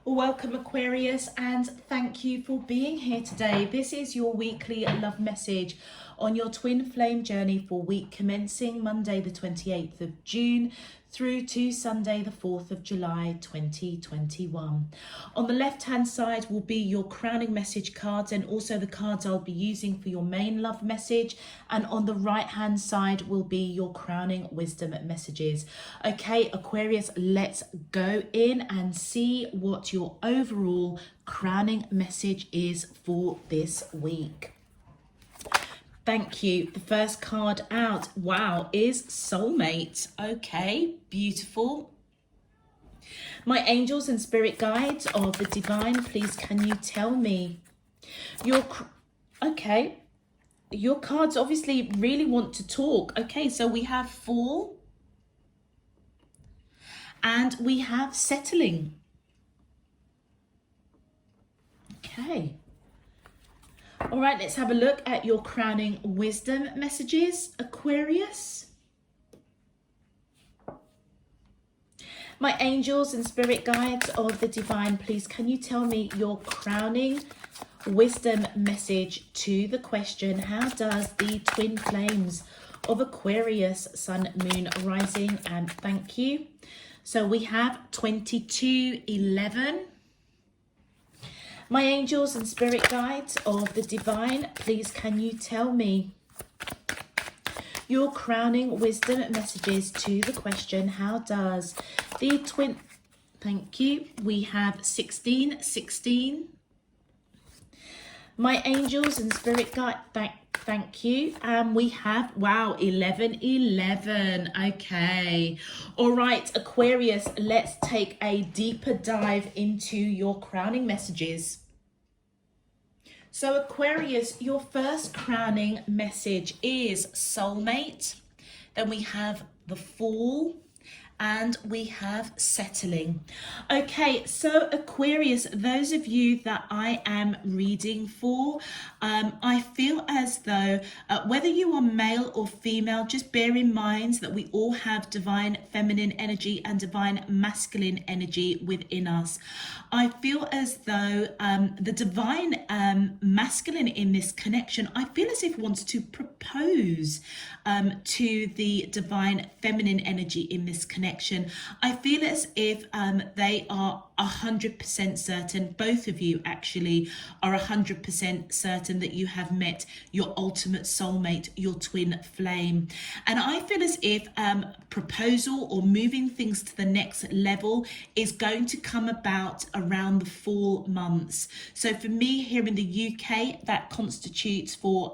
Welcome Aquarius, and thank you for being here today. This is your weekly love message on your twin flame journey for week commencing Monday the 28th of June through to Sunday the 4th of July 2021. On the left hand side will be your crowning message cards and also the cards I'll be using for your main love message, and on the right hand side will be your crowning wisdom messages. Okay Aquarius, let's go in and see what your overall crowning message is for this week. Thank you. The first card out, wow, is soulmate. Okay, beautiful. My angels and spirit guides of the divine, please can you tell me your cards obviously really want to talk. Okay, so we have fall and we have settling. Okay. All right, let's have a look at your crowning wisdom messages, Aquarius. My angels and spirit guides of the divine, please can you tell me your crowning wisdom message to the question, how does the twin flames of Aquarius, sun, moon, rising, and thank you. So we have 2211. My angels and spirit guides of the divine, please can you tell me your crowning wisdom messages to the question, how does the twin, thank you, we have 1616. My angels and spirit guide, thank you, and we have, wow, 1111. Okay, all right Aquarius, let's take a deeper dive into your crowning messages. So Aquarius, your first crowning message is soulmate, then we have the fall, and we have settling. Okay, so Aquarius, those of you that I am reading for, I feel as though whether you are male or female, just bear in mind that we all have divine feminine energy and divine masculine energy within us. I feel as though the divine masculine in this connection, I feel as if wants to propose to the divine feminine energy in this connection. I feel as if they are 100% certain, both of you actually are 100% certain that you have met your ultimate soulmate, your twin flame. And I feel as if proposal or moving things to the next level is going to come about around the fall months. So for me here in the UK, that constitutes for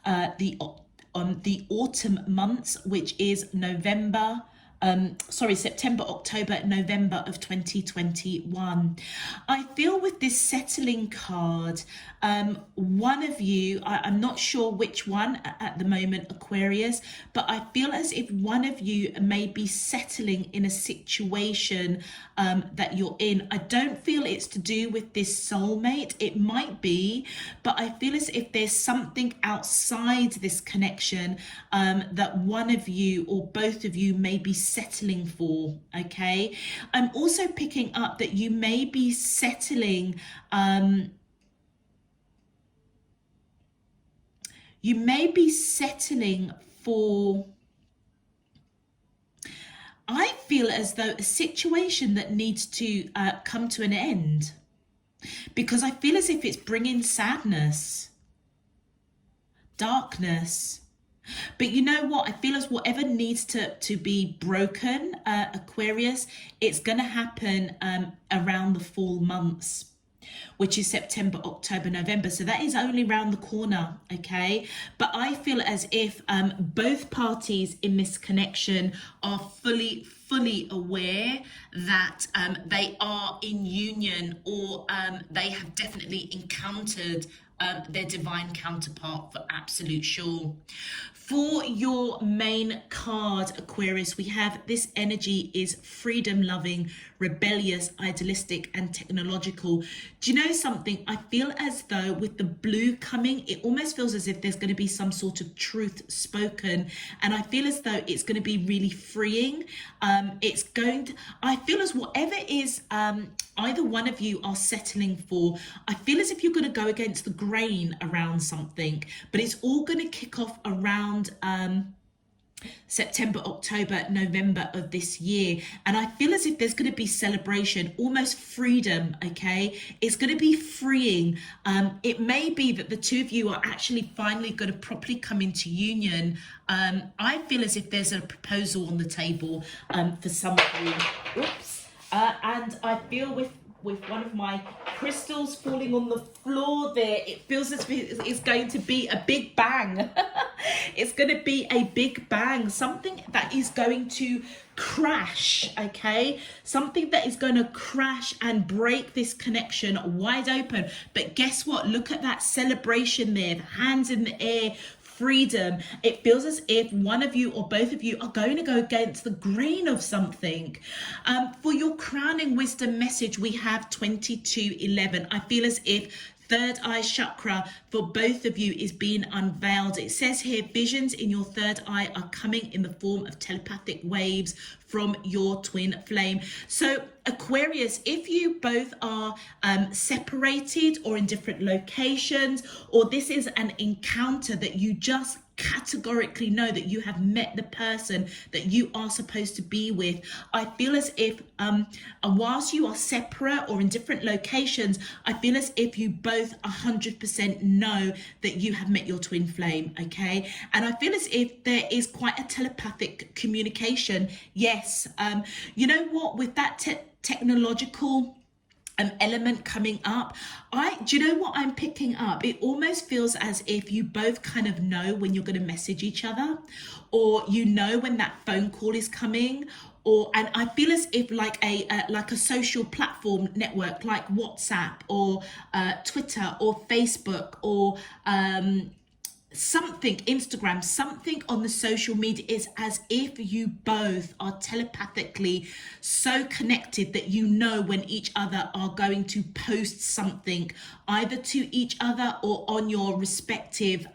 the autumn months, which is September, October, November of 2021. I feel with this settling card, one of you, I'm not sure which one at the moment, Aquarius, but I feel as if one of you may be settling in a situation that you're in. I don't feel it's to do with this soulmate. It might be, but I feel as if there's something outside this connection that one of you or both of you may be settling for. Okay, I'm also picking up that you may be settling for, I feel as though a situation that needs to come to an end, because I feel as if it's bringing sadness, darkness. But you know what? I feel as whatever needs to be broken, Aquarius, it's going to happen around the fall months, which is September, October, November. So that is only around the corner, okay? But I feel as if both parties in this connection are fully aware that they are in union, or they have definitely encountered their divine counterpart for absolute sure. For your main card, Aquarius, we have this energy is freedom loving, rebellious, idealistic, and technological. Do you know something? I feel as though with the blue coming, it almost feels as if there's going to be some sort of truth spoken. And I feel as though it's going to be really freeing. I feel as whatever is either one of you are settling for, I feel as if you're going to go against the grain around something, but it's all going to kick off around September, October, November of this year. And I feel as if there's going to be celebration, almost freedom, okay? It's going to be freeing. It may be that the two of you are actually finally going to properly come into union. I feel as if there's a proposal on the table for some of you. Oops. And I feel with one of my crystals falling on the floor there, it feels as if it's going to be a big bang. It's going to be a big bang, something that is going to crash, okay? Something that is going to crash and break this connection wide open. But guess what? Look at that celebration there, the hands in the air, freedom. It feels as if one of you or both of you are going to go against the grain of something. For your crowning wisdom message, we have 2211. I feel as if third eye chakra for both of you is being unveiled. It says here, visions in your third eye are coming in the form of telepathic waves from your twin flame. So Aquarius, if you both are separated or in different locations, or this is an encounter that you just categorically know that you have met the person that you are supposed to be with, I feel as if whilst you are separate or in different locations, I feel as if you both 100% know that you have met your twin flame, okay? And I feel as if there is quite a telepathic communication. Yes, you know what, with that technological element coming up, do you know what I'm picking up? It almost feels as if you both kind of know when you're going to message each other, or you know when that phone call is coming, and I feel as if like a social platform network like WhatsApp or Twitter or Facebook or something, Instagram, something on the social media, is as if you both are telepathically so connected that you know when each other are going to post something either to each other or on your respective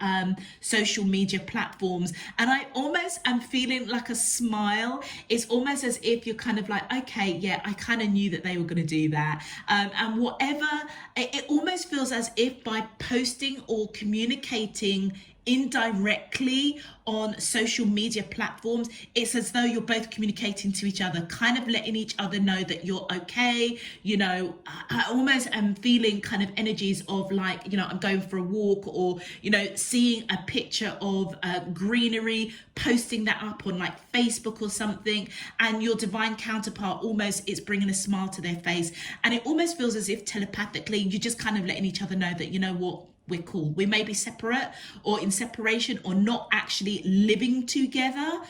social media platforms. And I almost am feeling like a smile. It's almost as if you're kind of like, okay, yeah, I kind of knew that they were going to do that. And whatever, it almost feels as if by posting or communicating indirectly on social media platforms, it's as though you're both communicating to each other, kind of letting each other know that you're okay. You know, I almost am feeling kind of energies of like, you know, I'm going for a walk, or, you know, seeing a picture of greenery, posting that up on like Facebook or something, and your divine counterpart almost is bringing a smile to their face. And it almost feels as if telepathically you're just kind of letting each other know that, you know what, we're cool. We may be separate or in separation or not actually living together.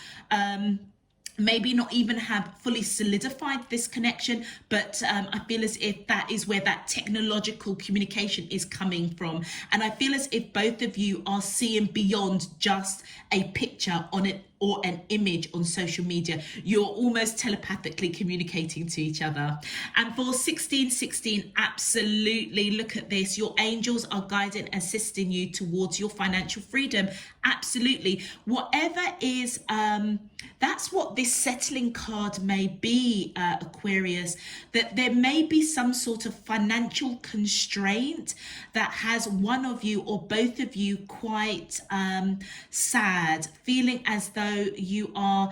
Maybe not even have fully solidified this connection, but I feel as if that is where that technological communication is coming from. And I feel as if both of you are seeing beyond just a picture on it or an image on social media. You're almost telepathically communicating to each other. And for 1616, absolutely, look at this. Your angels are guiding, assisting you towards your financial freedom. Absolutely. Whatever is, that's what this settling card may be, Aquarius, that there may be some sort of financial constraint that has one of you or both of you quite sad, feeling as though you are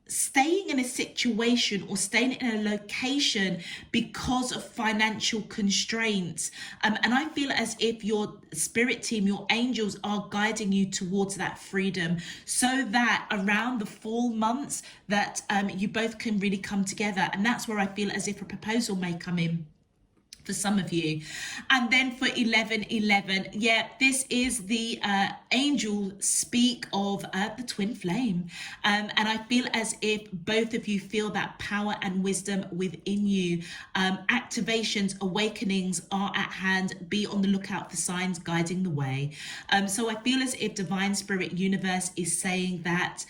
staying in a situation or staying in a location because of financial constraints. And I feel as if your spirit team, your angels, are guiding you towards that freedom, so that around the fall months that you both can really come together. And that's where I feel as if a proposal may come in. For for some of you. And then for 1111, yeah, this is the angel speak of the twin flame, and I feel as if both of you feel that power and wisdom within you. Activations, awakenings are at hand. Be on the lookout for signs guiding the way. So I feel as if divine spirit universe is saying that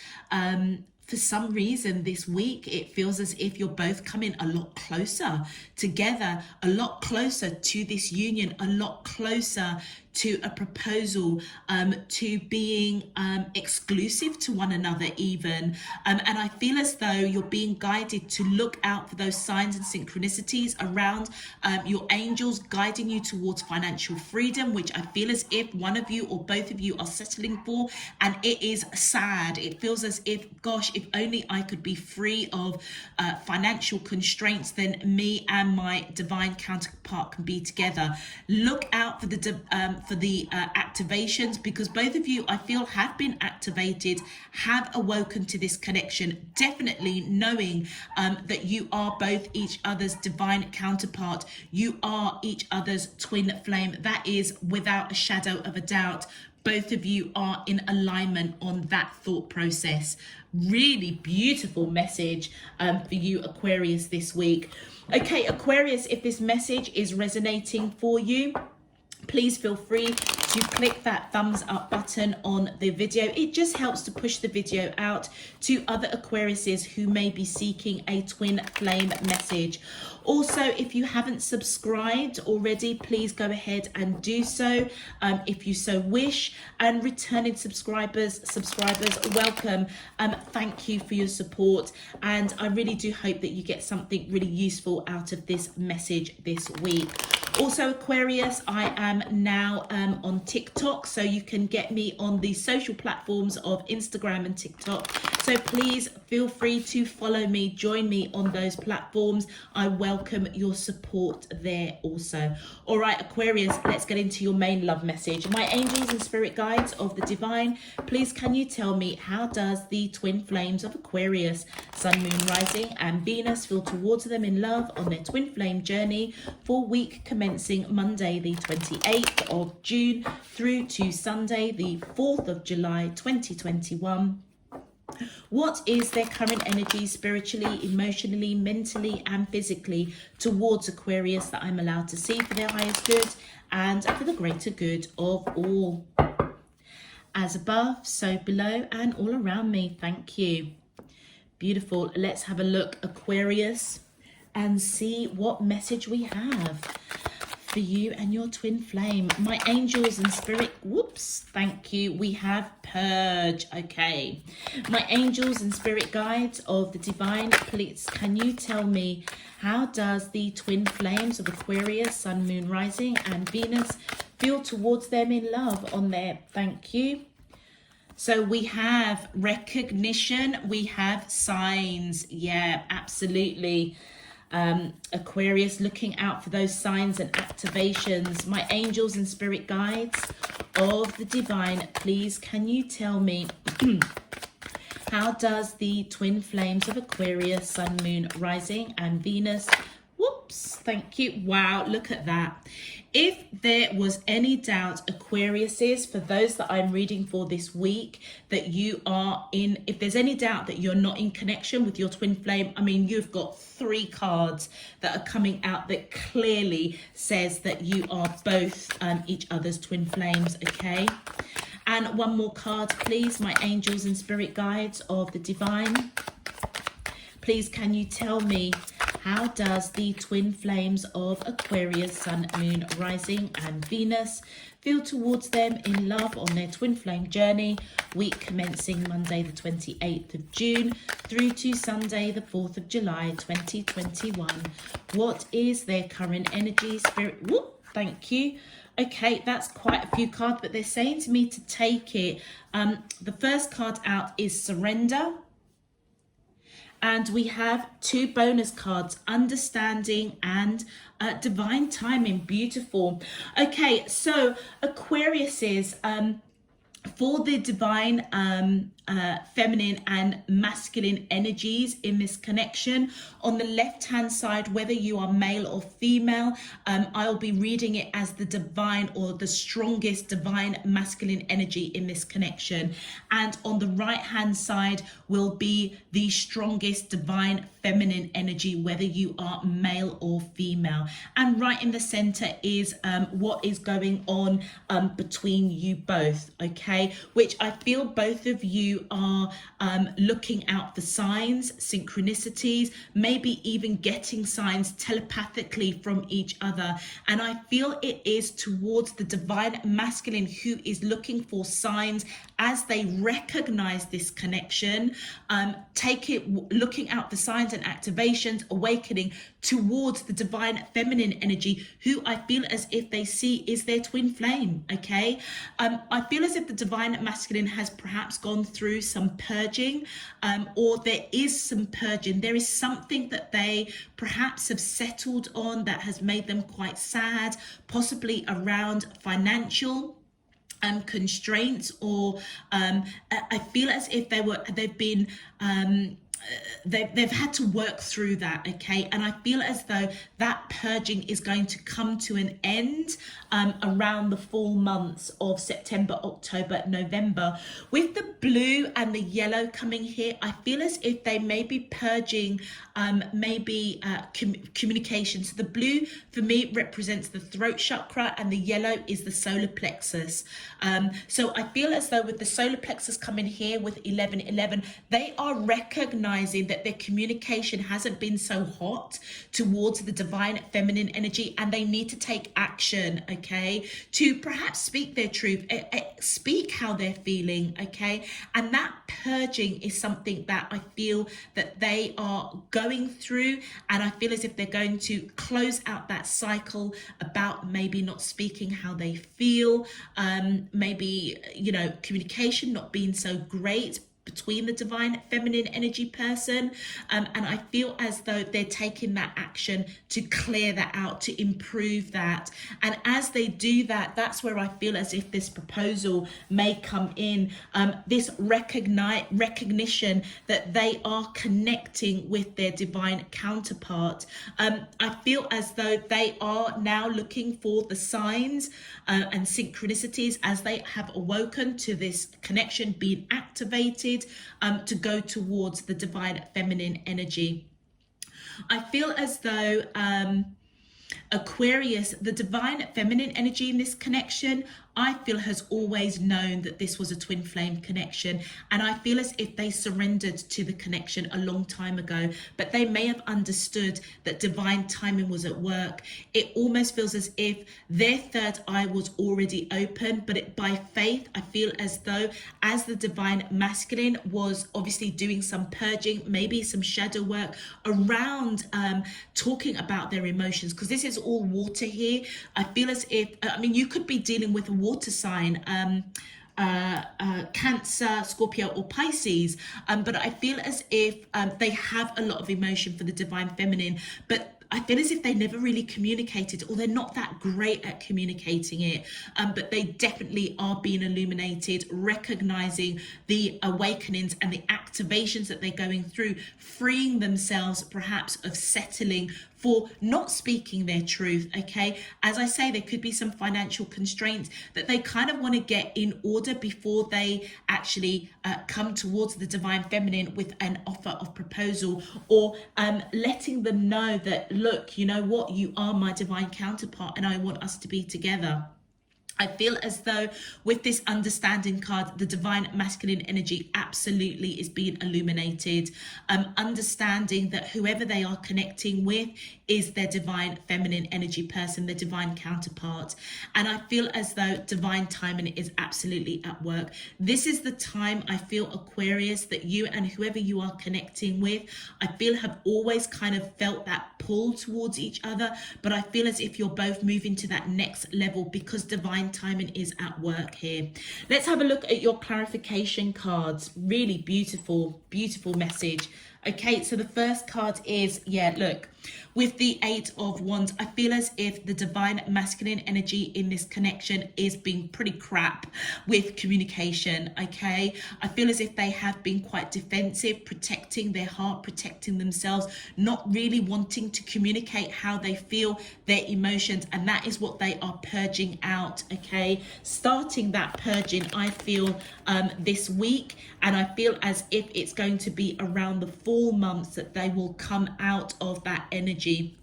for some reason this week it feels as if you're both coming a lot closer together, a lot closer to this union, a lot closer to a proposal, to being exclusive to one another even. And I feel as though you're being guided to look out for those signs and synchronicities around your angels guiding you towards financial freedom, which I feel as if one of you or both of you are settling for. And it is sad. It feels as if, gosh, if only I could be free of financial constraints, then me and my divine counterpart can be together. Look out for the activations, because both of you, I feel, have been activated, have awoken to this connection, definitely knowing that you are both each other's divine counterpart. You are each other's twin flame. That is without a shadow of a doubt. Both of you are in alignment on that thought process. Really beautiful message for you, Aquarius, this week. Okay, Aquarius, if this message is resonating for you, please feel free to click that thumbs up button on the video. It just helps to push the video out to other Aquariuses who may be seeking a twin flame message. Also, if you haven't subscribed already, please go ahead and do so if you so wish. And returning subscribers, welcome. Thank you for your support. And I really do hope that you get something really useful out of this message this week. Also, Aquarius, I am now on TikTok, so you can get me on the social platforms of Instagram and TikTok. So please feel free to follow me, join me on those platforms. I welcome your support there also. All right, Aquarius, let's get into your main love message. My angels and spirit guides of the divine, please can you tell me, how does the twin flames of Aquarius, Sun, Moon, Rising and Venus feel towards them in love on their twin flame journey for week commencing Monday the 28th of June through to Sunday the 4th of July 2021? What is their current energy spiritually, emotionally, mentally and physically towards Aquarius that I'm allowed to see for their highest good and for the greater good of all? As above, so below and all around me. Thank you. Beautiful. Let's have a look, Aquarius, and see what message we have for you and your twin flame. My angels and spirit, whoops, thank you. We have purge. Okay. My angels and spirit guides of the divine, please can you tell me, how does the twin flames of Aquarius, Sun, Moon, Rising and Venus feel towards them in love on there? Thank you. So we have recognition, we have signs. Yeah, absolutely. Aquarius, looking out for those signs and activations. My angels and spirit guides of the divine, please can you tell me how does the twin flames of Aquarius, Sun, Moon, Rising and Venus, whoops, thank you. Wow, look at that. If there was any doubt, Aquariuses, for those that I'm reading for this week, that you are in, if there's any doubt that you're not in connection with your twin flame, I mean, you've got 3 cards that are coming out that clearly says that you are both each other's twin flames, okay? And one more card, please, my angels and spirit guides of the divine. Please, can you tell me, how does the twin flames of Aquarius, Sun, Moon, Rising and Venus feel towards them in love on their twin flame journey, week commencing Monday the 28th of June through to Sunday the 4th of July 2021? What is their current energy, spirit? Whoop, thank you. Okay, that's quite a few cards, but they're saying to me to take it. The first card out is surrender. And we have 2 bonus cards, understanding and divine timing. Beautiful. Okay, so Aquariuses, for the divine feminine and masculine energies in this connection, on the left hand side, whether you are male or female, I'll be reading it as the divine or the strongest divine masculine energy in this connection, and on the right hand side will be the strongest divine feminine energy, whether you are male or female. And right in the center is what is going on between you both, okay, which I feel both of you are looking out for signs, synchronicities, maybe even getting signs telepathically from each other. And I feel it is towards the divine masculine who is looking for signs as they recognize this connection, looking out for signs and activations, awakening towards the divine feminine energy, who I feel as if they see is their twin flame, okay? I feel as if the divine masculine has perhaps gone through some purging, or there is some purging. There is something that they perhaps have settled on that has made them quite sad, possibly around financial constraints, or I feel as if they've had to work through that, okay? And I feel as though that purging is going to come to an end around the fall months of September, October, November. With the blue and the yellow coming here, I feel as if they may be purging communication. So the blue for me represents the throat chakra, and the yellow is the solar plexus. So I feel as though with the solar plexus coming here with 1111, they are recognizing that their communication hasn't been so hot towards the divine feminine energy, and they need to take action, okay, to perhaps speak their truth, speak how they're feeling, okay? And that purging is something that I feel that they are going through, and I feel as if they're going to close out that cycle about maybe not speaking how they feel, maybe, you know, communication not being so great between the divine feminine energy person, and I feel as though they're taking that action to clear that out, to improve that. And as they do that, that's where I feel as if this proposal may come in, this recognition that they are connecting with their divine counterpart. I feel as though they are now looking for the signs and synchronicities as they have awoken to this connection being activated, to go towards the divine feminine energy. I feel as though Aquarius, the divine feminine energy in this connection, I feel has always known that this was a twin flame connection, and I feel as if they surrendered to the connection a long time ago, but they may have understood that divine timing was at work. It almost feels as if their third eye was already open, but by faith, I feel as though as the divine masculine was obviously doing some purging, maybe some shadow work around talking about their emotions, because this is all water here. I feel as if, I mean, you could be dealing with a water sign, Cancer, Scorpio or Pisces, but I feel as if they have a lot of emotion for the divine feminine, but I feel as if they never really communicated, or they're not that great at communicating it, but they definitely are being illuminated, recognizing the awakenings and the activations that they're going through, freeing themselves perhaps of settling for not speaking their truth, okay? As I say, there could be some financial constraints that they kind of want to get in order before they actually come towards the divine feminine with an offer of proposal, or letting them know that, look, you know what, you are my divine counterpart and I want us to be together. I feel as though with this understanding card, the divine masculine energy absolutely is being illuminated, understanding that whoever they are connecting with is their divine feminine energy person, their divine counterpart. And I feel as though divine timing is absolutely at work. This is the time, I feel, Aquarius, that you and whoever you are connecting with, I feel have always kind of felt that pull towards each other, but I feel as if you're both moving to that next level because divine timing is at work here. Let's have a look at your clarification cards. Really beautiful, beautiful message Okay, so the first card is, yeah, look, with the Eight of Wands, I feel as if the divine masculine energy in this connection is being pretty crap with communication, okay? I feel as if they have been quite defensive, protecting their heart, protecting themselves, not really wanting to communicate how they feel, their emotions, and that is what they are purging out, okay? Starting that purging, I feel, this week, and I feel as if it's going to be around the fall months that they will come out of that energy.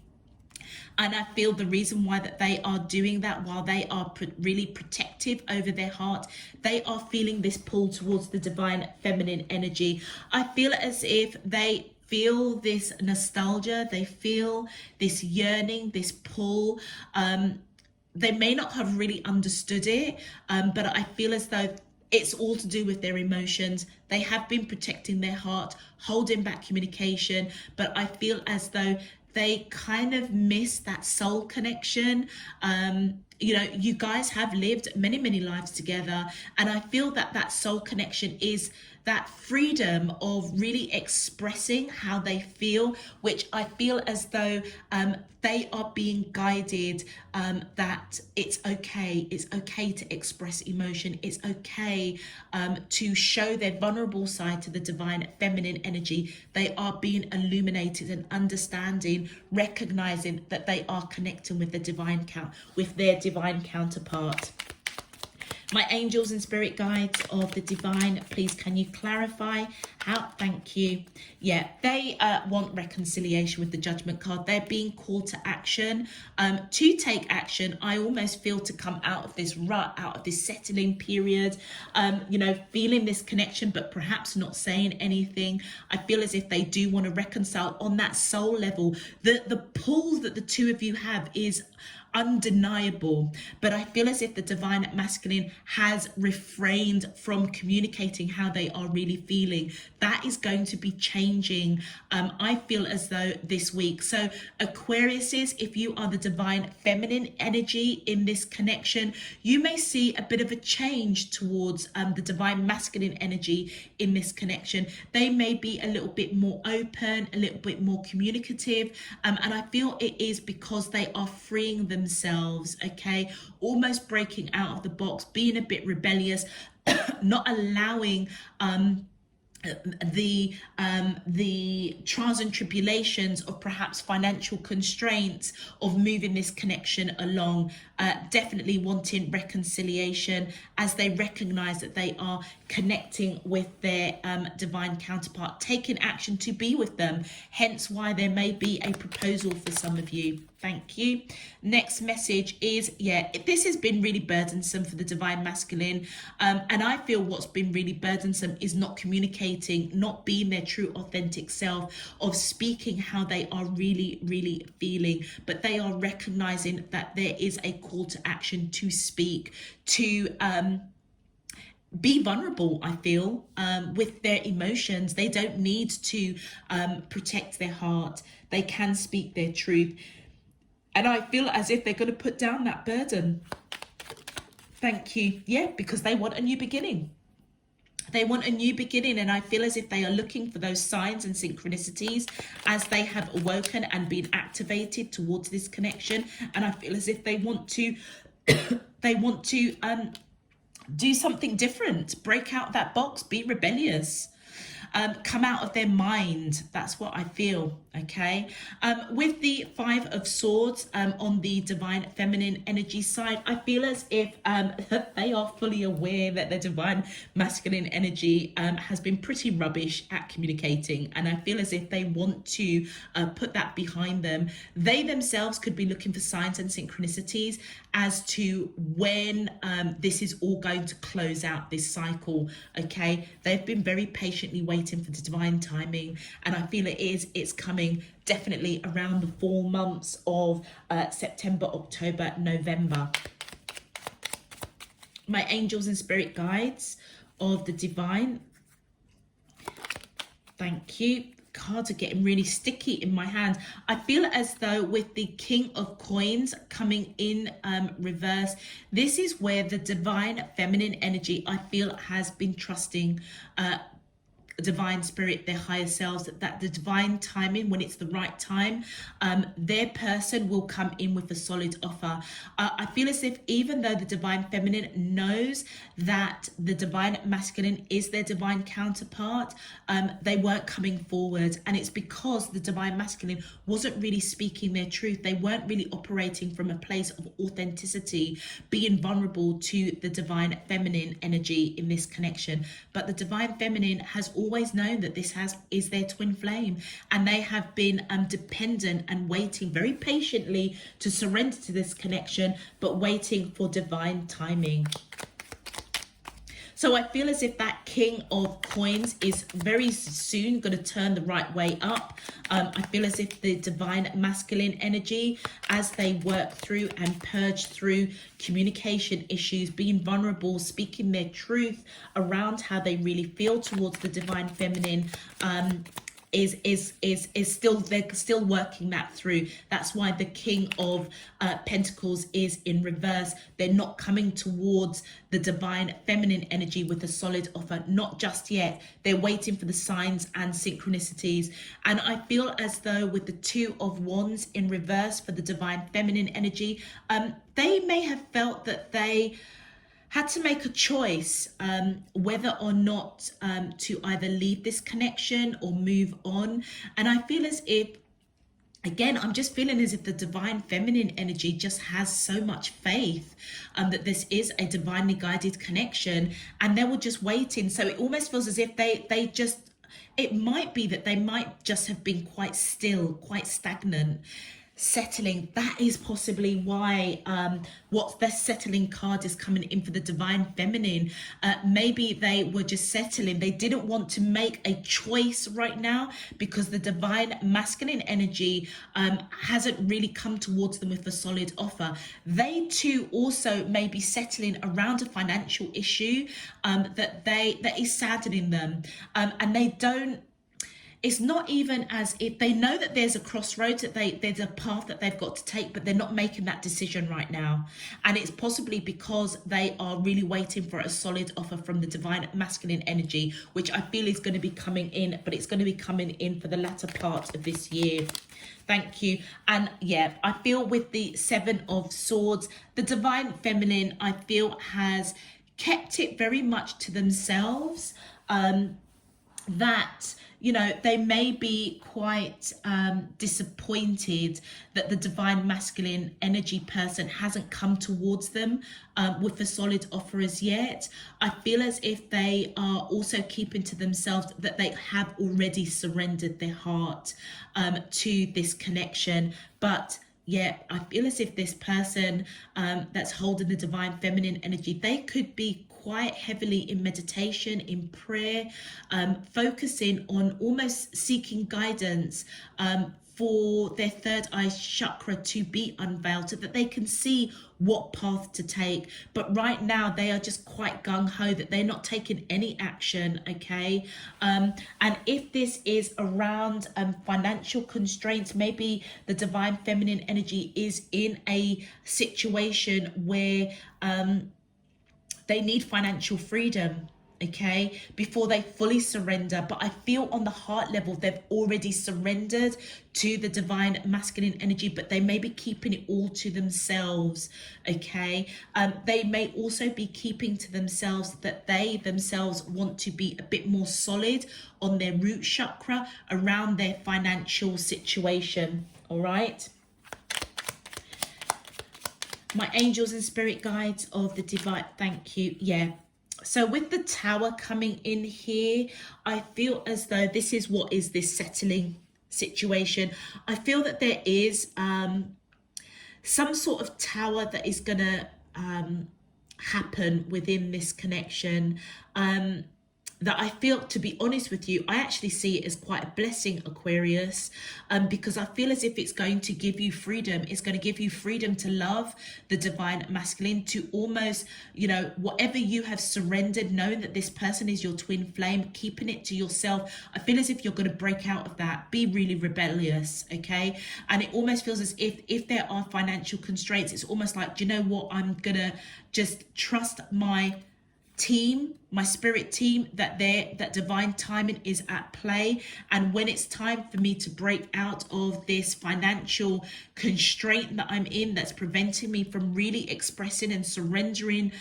And I feel the reason why that they are doing that, while they are really protective over their heart, they are feeling this pull towards the divine feminine energy. I feel as if they feel this nostalgia, they feel this yearning, this pull. They may not have really understood it, but I feel as though it's all to do with their emotions. They have been protecting their heart, holding back communication, but I feel as though they kind of miss that soul connection. You know, you guys have lived many, many lives together, and I feel that that soul connection is that freedom of really expressing how they feel, which I feel as though they are being guided, that it's okay to express emotion, it's okay to show their vulnerable side to the divine feminine energy. They are being illuminated and understanding, recognizing that they are connecting with the divine with their divine counterpart. My angels and spirit guides of the divine, please can you clarify how? Thank you. Yeah, they want reconciliation with the judgment card. They're being called to action, to take action. I almost feel to come out of this rut, out of this settling period, you know, feeling this connection, but perhaps not saying anything. I feel as if they do want to reconcile on that soul level. The pull that the two of you have is undeniable, but I feel as if the divine masculine has refrained from communicating how they are really feeling. That is going to be changing, I feel as though this week. So Aquariuses, if you are the divine feminine energy in this connection, you may see a bit of a change towards the divine masculine energy in this connection. They may be a little bit more open, a little bit more communicative, and I feel it is because they are freeing themselves, okay, almost breaking out of the box, being a bit rebellious, not allowing the trials and tribulations of perhaps financial constraints of moving this connection along, definitely wanting reconciliation as they recognize that they are connecting with their divine counterpart, taking action to be with them, hence why there may be a proposal for some of you. Thank you. Next message is, yeah, this has been really burdensome for the divine masculine, and I feel what's been really burdensome is not communicating, not being their true authentic self, of speaking how they are really, really feeling, but they are recognizing that there is a call to action to speak, to be vulnerable, I feel, with their emotions. They don't need to protect their heart. They can speak their truth. And I feel as if they're going to put down that burden. Thank you. Yeah, because they want a new beginning. They want a new beginning, and I feel as if they are looking for those signs and synchronicities as they have awoken and been activated towards this connection. And I feel as if they want to do something different, break out that box, be rebellious, come out of their mind. That's what I feel. Okay, with the Five of Swords on the divine feminine energy side, I feel as if they are fully aware that the divine masculine energy has been pretty rubbish at communicating, and I feel as if they want to put that behind them. They themselves could be looking for signs and synchronicities as to when this is all going to close out, this cycle. Okay, they've been very patiently waiting for the divine timing, and I feel it's coming definitely around the fall months of September, October, November. My angels and spirit guides of the divine, thank you. Cards are getting really sticky in my hand. I feel as though with the King of Coins coming in reverse, this is where the divine feminine energy, I feel, has been trusting divine spirit, their higher selves, that the divine timing, when it's the right time, their person will come in with a solid offer. I feel as if even though the divine feminine knows that the divine masculine is their divine counterpart, they weren't coming forward, and it's because the divine masculine wasn't really speaking their truth. They weren't really operating from a place of authenticity, being vulnerable to the divine feminine energy in this connection. But the divine feminine has always known that this is their twin flame, and they have been dependent and waiting very patiently to surrender to this connection, but waiting for divine timing. So I feel as if that King of Coins is very soon going to turn the right way up. I feel as if the divine masculine energy, as they work through and purge through communication issues, being vulnerable, speaking their truth around how they really feel towards the divine feminine, is still, they're still working that through. That's why the King of Pentacles is in reverse. They're not coming towards the divine feminine energy with a solid offer, not just yet. They're waiting for the signs and synchronicities. And I feel as though with the Two of Wands in reverse for the divine feminine energy, they may have felt that they had to make a choice whether or not to either leave this connection or move on. And I feel as if, again, I'm just feeling as if the divine feminine energy just has so much faith that this is a divinely guided connection, and they were just waiting. So it almost feels as if they just, it might be that they might just have been quite still, quite stagnant, settling. That is possibly why what the settling card is coming in for the divine feminine. Maybe they were just settling. They didn't want to make a choice right now because the divine masculine energy hasn't really come towards them with a solid offer. They too also may be settling around a financial issue that is saddening them, and they don't, it's not even as if they know that there's a crossroads, that there's a path that they've got to take, but they're not making that decision right now. And it's possibly because they are really waiting for a solid offer from the divine masculine energy, which I feel is going to be coming in, but it's going to be coming in for the latter part of this year. Thank you. And yeah, I feel with the Seven of Swords, the divine feminine, I feel, has kept it very much to themselves. That, you know, they may be quite disappointed that the divine masculine energy person hasn't come towards them with a solid offer as yet. I feel as if they are also keeping to themselves that they have already surrendered their heart to this connection. But yeah, I feel as if this person that's holding the divine feminine energy, they could be quite heavily in meditation, in prayer, focusing on almost seeking guidance for their third eye chakra to be unveiled so that they can see what path to take. But right now they are just quite gung-ho that they're not taking any action, okay? And if this is around financial constraints, maybe the divine feminine energy is in a situation where they need financial freedom, okay, before they fully surrender. But I feel on the heart level, they've already surrendered to the divine masculine energy, but they may be keeping it all to themselves, okay? They may also be keeping to themselves that they themselves want to be a bit more solid on their root chakra around their financial situation, all right? My angels and spirit guides of the divine, thank you. Yeah. So with the Tower coming in here, I feel as though this is what is this settling situation. I feel that there is some sort of Tower that is going to happen within this connection. That I feel, to be honest with you, I actually see it as quite a blessing, Aquarius, because I feel as if it's going to give you freedom. It's going to give you freedom to love the divine masculine, to almost, you know, whatever you have surrendered, knowing that this person is your twin flame, keeping it to yourself. I feel as if you're going to break out of that, be really rebellious, okay? And it almost feels as if there are financial constraints, it's almost like, do you know what, I'm going to just trust my team, my spirit team, that divine timing is at play. And when it's time for me to break out of this financial constraint that I'm in, that's preventing me from really expressing and surrendering,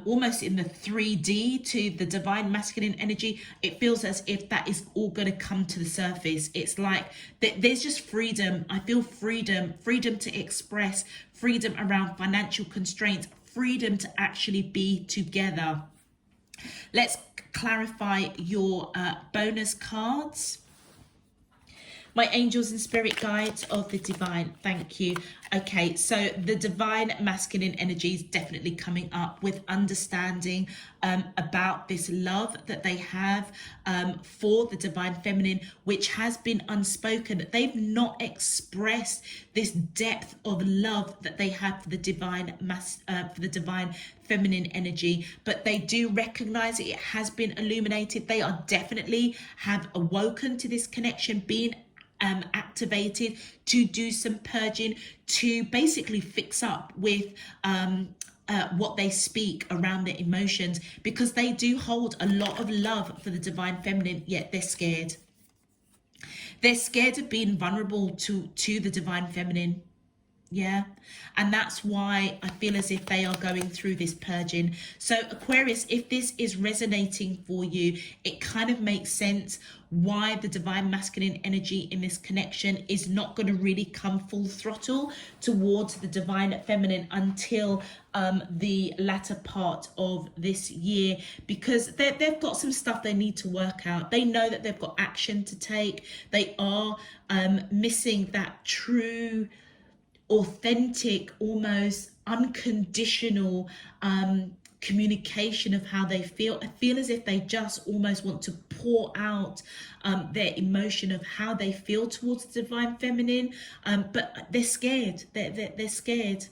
almost in the 3D to the divine masculine energy, it feels as if that is all going to come to the surface. It's like there's just freedom. I feel freedom to express, freedom around financial constraints, freedom to actually be together. Let's clarify your bonus cards. My angels and spirit guides of the divine, thank you. Okay, so the divine masculine energy is definitely coming up with understanding about this love that they have for the divine feminine, which has been unspoken. They've not expressed this depth of love that they have for the divine feminine energy, but they do recognize it has been illuminated. They are definitely have awoken to this connection, being activated to do some purging, to basically fix up with what they speak around their emotions, because they do hold a lot of love for the divine feminine, yet they're scared. They're scared of being vulnerable to the divine feminine. Yeah, and that's why I feel as if they are going through this purging. So Aquarius, if this is resonating for you, it kind of makes sense why the divine masculine energy in this connection is not going to really come full throttle towards the divine feminine until the latter part of this year, because they've got some stuff they need to work out. They know that they've got action to take. They are missing that true, authentic, almost unconditional communication of how they feel. I feel as if they just almost want to pour out their emotion of how they feel towards the divine feminine, but they're scared. They're scared.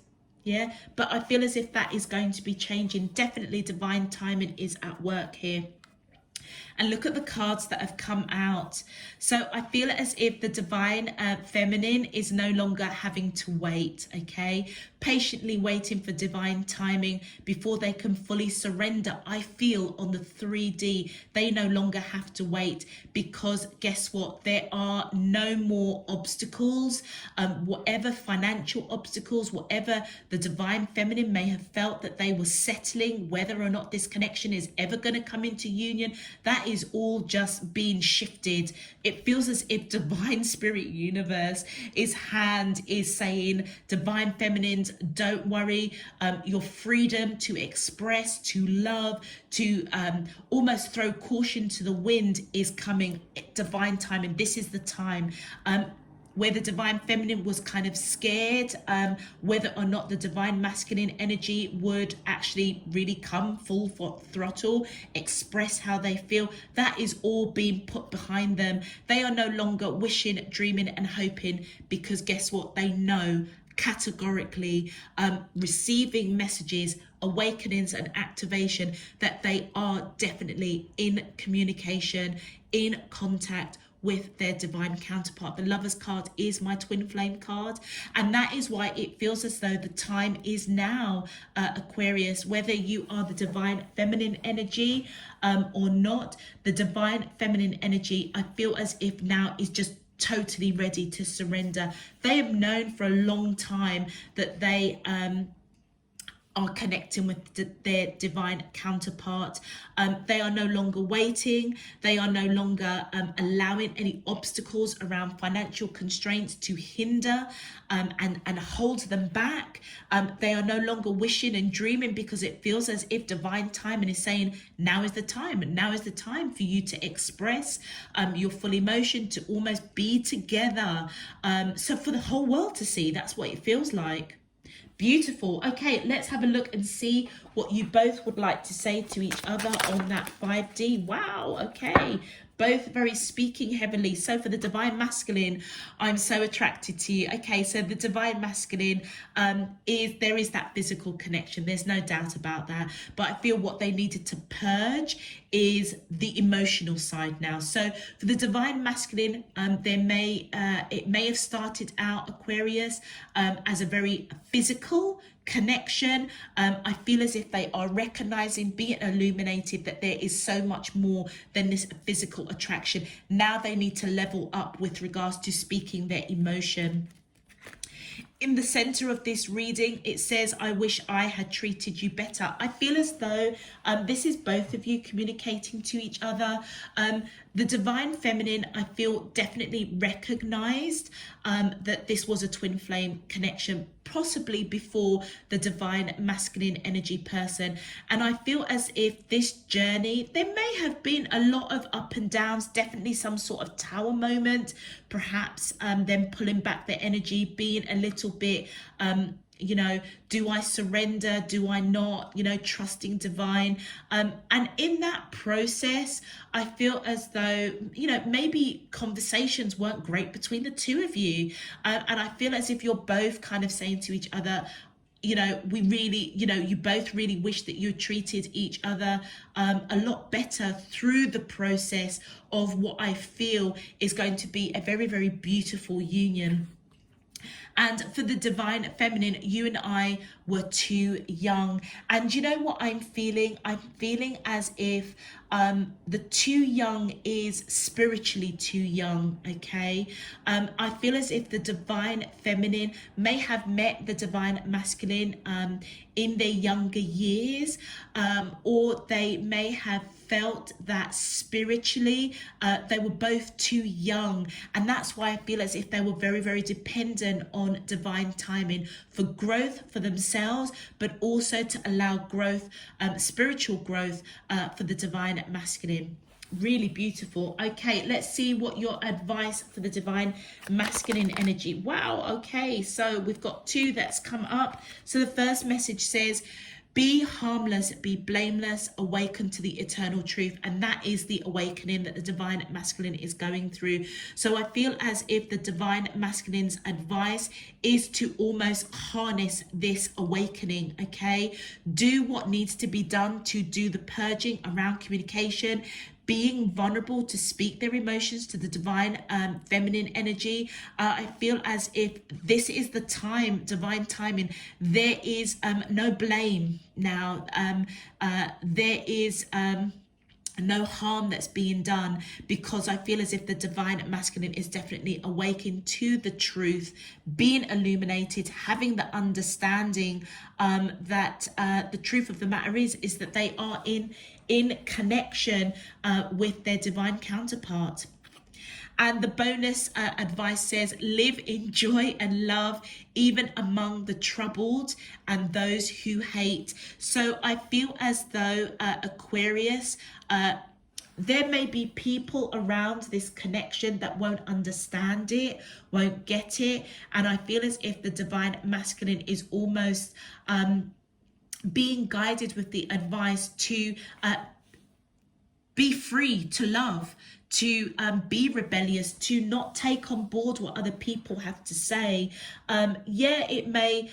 Yeah, but I feel as if that is going to be changing. Definitely divine timing is at work here. And look at the cards that have come out. So I feel as if the divine feminine is no longer having to wait, okay? Patiently waiting for divine timing before they can fully surrender. I feel on the 3D, they no longer have to wait, because guess what? There are no more obstacles, whatever financial obstacles, whatever the divine feminine may have felt that they were settling, whether or not this connection is ever going to come into union, that is all just being shifted. It feels as if divine spirit universe is saying, divine feminines, don't worry, your freedom to express, to love, to almost throw caution to the wind is coming. Divine timing, this is the time. Where the divine feminine was kind of scared whether or not the divine masculine energy would actually really come full throttle, express how they feel, that is all being put behind them. They are no longer wishing, dreaming and hoping, because guess what? They know categorically, receiving messages, awakenings and activation, that they are definitely in communication, in contact with their divine counterpart. The Lover's card is my twin flame card, and that is why it feels as though the time is now, Aquarius, whether you are the divine feminine energy or not. The divine feminine energy, I feel as if now is just totally ready to surrender. They have known for a long time that they are connecting with their divine counterpart. They are no longer waiting. They are no longer allowing any obstacles around financial constraints to hinder and hold them back. They are no longer wishing and dreaming, because it feels as if divine timing is saying, now is the time. Now is the time for you to express your full emotion, to almost be together. So for the whole world to see, that's what it feels like. Beautiful. Okay, let's have a look and see what you both would like to say to each other on that 5D. Wow, okay. Both very speaking heavily. So for the divine masculine, I'm so attracted to you. Okay, so the divine masculine there is that physical connection. There's no doubt about that. But I feel what they needed to purge is the emotional side now. So for the divine masculine, it may have started out, Aquarius, as a very physical connection. I feel as if they are recognizing, being illuminated, that there is so much more than this physical attraction. Now they need to level up with regards to speaking their emotion. In the center of this reading, it says, I wish I had treated you better. I feel as though this is both of you communicating to each other. The divine feminine, I feel, definitely recognized that this was a twin flame connection, possibly before the divine masculine energy person. And I feel as if this journey, there may have been a lot of up and downs, definitely some sort of tower moment, perhaps them pulling back the energy, being a little bit you know, do I surrender, do I not, you know, trusting divine. And in that process, I feel as though, you know, maybe conversations weren't great between the two of you. And I feel as if you're both kind of saying to each other, you know, we really, you know, you both really wish that you treated each other a lot better through the process of what I feel is going to be a very, very beautiful union. And for the divine feminine, you and I were too young. And you know what I'm feeling? I'm feeling as if the too young is spiritually too young, okay? I feel as if the divine feminine may have met the divine masculine in their younger years, or they may have felt that spiritually they were both too young, and that's why I feel as if they were very, very dependent on divine timing for growth for themselves, but also to allow growth, spiritual growth for the divine masculine. Really beautiful. Okay, let's see what your advice for the divine masculine energy. Wow, okay, so we've got two that's come up. So the first message says, be harmless, be blameless, awaken to the eternal truth. And that is the awakening that the divine masculine is going through. So I feel as if the divine masculine's advice is to almost harness this awakening, okay? Do what needs to be done to do the purging around communication, being vulnerable to speak their emotions to the divine feminine energy. I feel as if this is the time, divine timing. There is no blame now. There is no harm that's being done, because I feel as if the divine masculine is definitely awakened to the truth, being illuminated, having the understanding that the truth of the matter is that they are in connection with their divine counterpart. And the bonus advice says, live in joy and love, even among the troubled and those who hate. So I feel as though Aquarius, there may be people around this connection that won't understand it, won't get it. And I feel as if the divine masculine is almost being guided with the advice to be free to love, to be rebellious, to not take on board what other people have to say. Yeah, it may,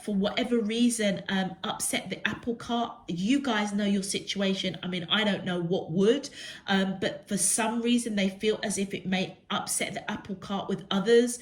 for whatever reason, upset the apple cart. You guys know your situation. I mean, I don't know what would, but for some reason they feel as if it may upset the apple cart with others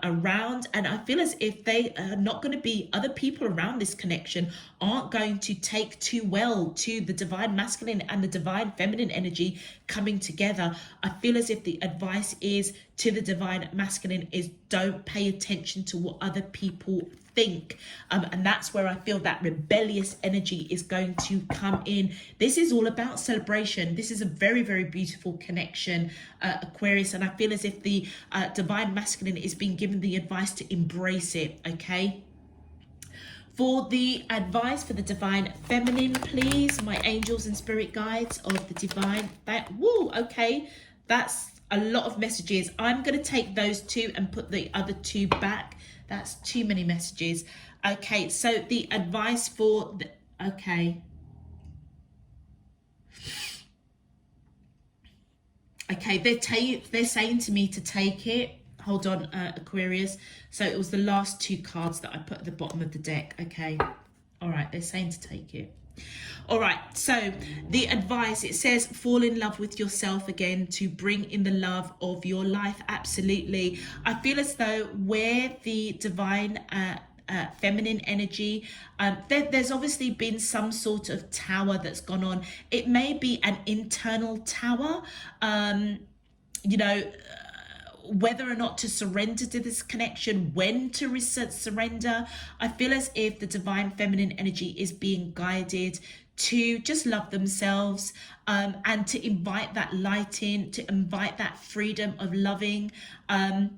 around. And I feel as if they are not going to be, other people around this connection aren't going to take too well to the divine masculine and the divine feminine energy coming together. I feel as if the advice is to the divine masculine is don't pay attention to what other people think, and that's where I feel that rebellious energy is going to come in. This is all about celebration. This is a very, very beautiful connection, Aquarius, and I feel as if the divine masculine is being given the advice to embrace it, okay? For the advice for the divine feminine, please, my angels and spirit guides of the divine, okay, that's a lot of messages. I'm going to take those two and put the other two back. That's too many messages. Okay, so the advice for the, okay, they're saying to me to take it. Hold on, Aquarius. So it was the last two cards that I put at the bottom of the deck. Okay, all right, they're saying to take it. All right, so the advice, it says fall in love with yourself again to bring in the love of your life. Absolutely. I feel as though where the divine feminine energy. There's obviously been some sort of tower that's gone on. It may be an internal tower, you know, whether or not to surrender to this connection, when to surrender. I feel as if the divine feminine energy is being guided to just love themselves, and to invite that light in, to invite that freedom of loving. And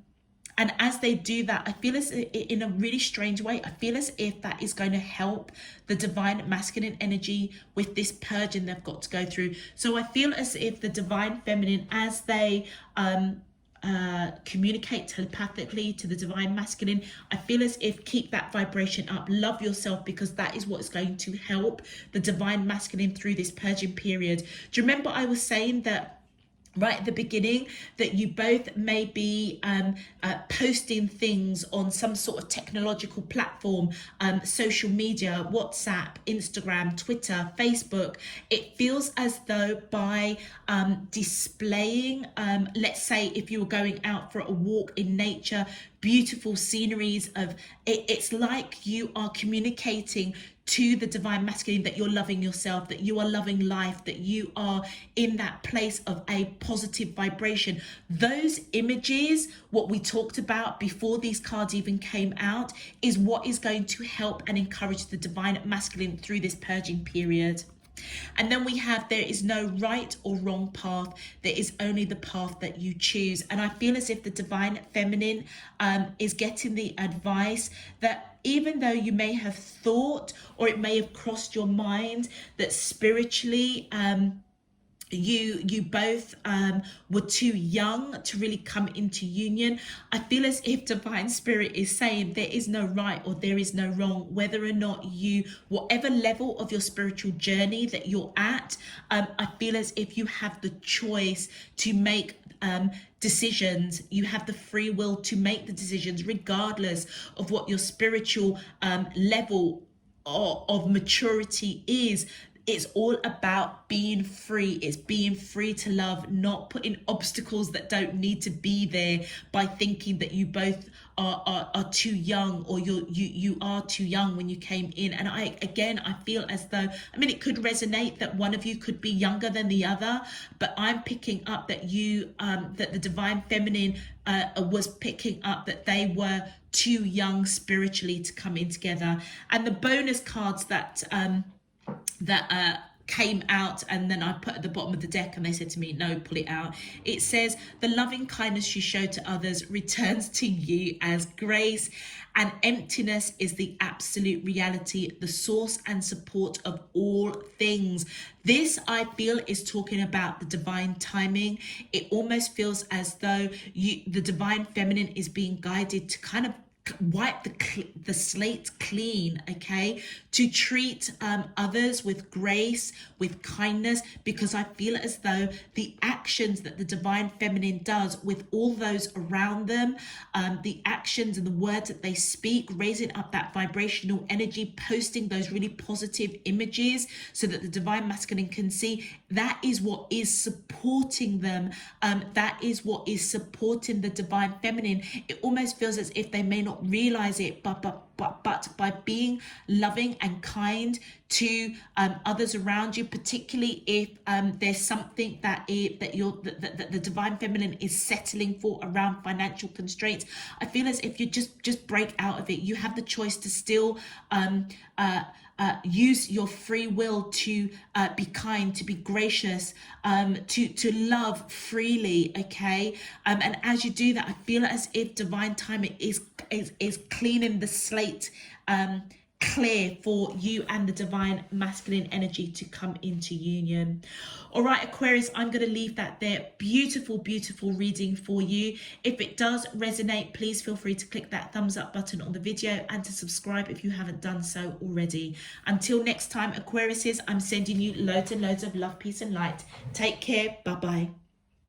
as they do that, I feel as in a really strange way, I feel as if that is going to help the divine masculine energy with this purging they've got to go through. So I feel as if the divine feminine, as they communicate telepathically to the divine masculine, I feel as if keep that vibration up, love yourself, because that is what is going to help the divine masculine through this purging period. Do you remember I was saying that right at the beginning, that you both may be posting things on some sort of technological platform, social media, WhatsApp, Instagram, Twitter, Facebook? It feels as though by displaying, let's say if you were going out for a walk in nature, beautiful sceneries of it's like you are communicating to the divine masculine that you're loving yourself, that you are loving life, that you are in that place of a positive vibration. Those images, what we talked about before these cards even came out, is what is going to help and encourage the divine masculine through this purging period. And then we have, there is no right or wrong path, there is only the path that you choose. And I feel as if the divine feminine is getting the advice that even though you may have thought, or it may have crossed your mind, that spiritually you both were too young to really come into union, I feel as if divine spirit is saying there is no right or there is no wrong, whether or not you, whatever level of your spiritual journey that you're at, I feel as if you have the choice to make decisions. You have the free will to make the decisions regardless of what your spiritual level of maturity is. It's all about being free. It's being free to love, not putting obstacles that don't need to be there by thinking that you both are too young, or you are too young when you came in. And I feel as though, I mean, it could resonate that one of you could be younger than the other, but I'm picking up that that the divine feminine was picking up that they were too young spiritually to come in together. And the bonus cards that came out, and then I put at the bottom of the deck, and they said to me, no, pull it out. It says, the loving kindness you show to others returns to you as grace, and emptiness is the absolute reality, the source and support of all things. This, I feel, is talking about the divine timing. It almost feels as though the divine feminine is being guided to kind of wipe the slate clean, okay, to treat others with grace, with kindness, because I feel as though the actions that the divine feminine does with all those around them, the actions and the words that they speak, raising up that vibrational energy, posting those really positive images so that the divine masculine can see, that is what is supporting them. That is what is supporting the divine feminine. It almost feels as if they may not realize it, but by being loving and kind to others around you, particularly if there's something that the divine feminine is settling for around financial constraints, I feel as if you just break out of it. You have the choice to still use your free will to be kind, to be gracious, to love freely, okay? And as you do that, I feel as if divine timing is cleaning the slate clear for you and the divine masculine energy to come into union. All right, Aquarius, I'm going to leave that there. Beautiful, beautiful reading for you. If it does resonate, please feel free to click that thumbs up button on the video and to subscribe if you haven't done so already. Until next time, Aquariuses, I'm sending you loads and loads of love, peace and light. Take care. Bye-bye.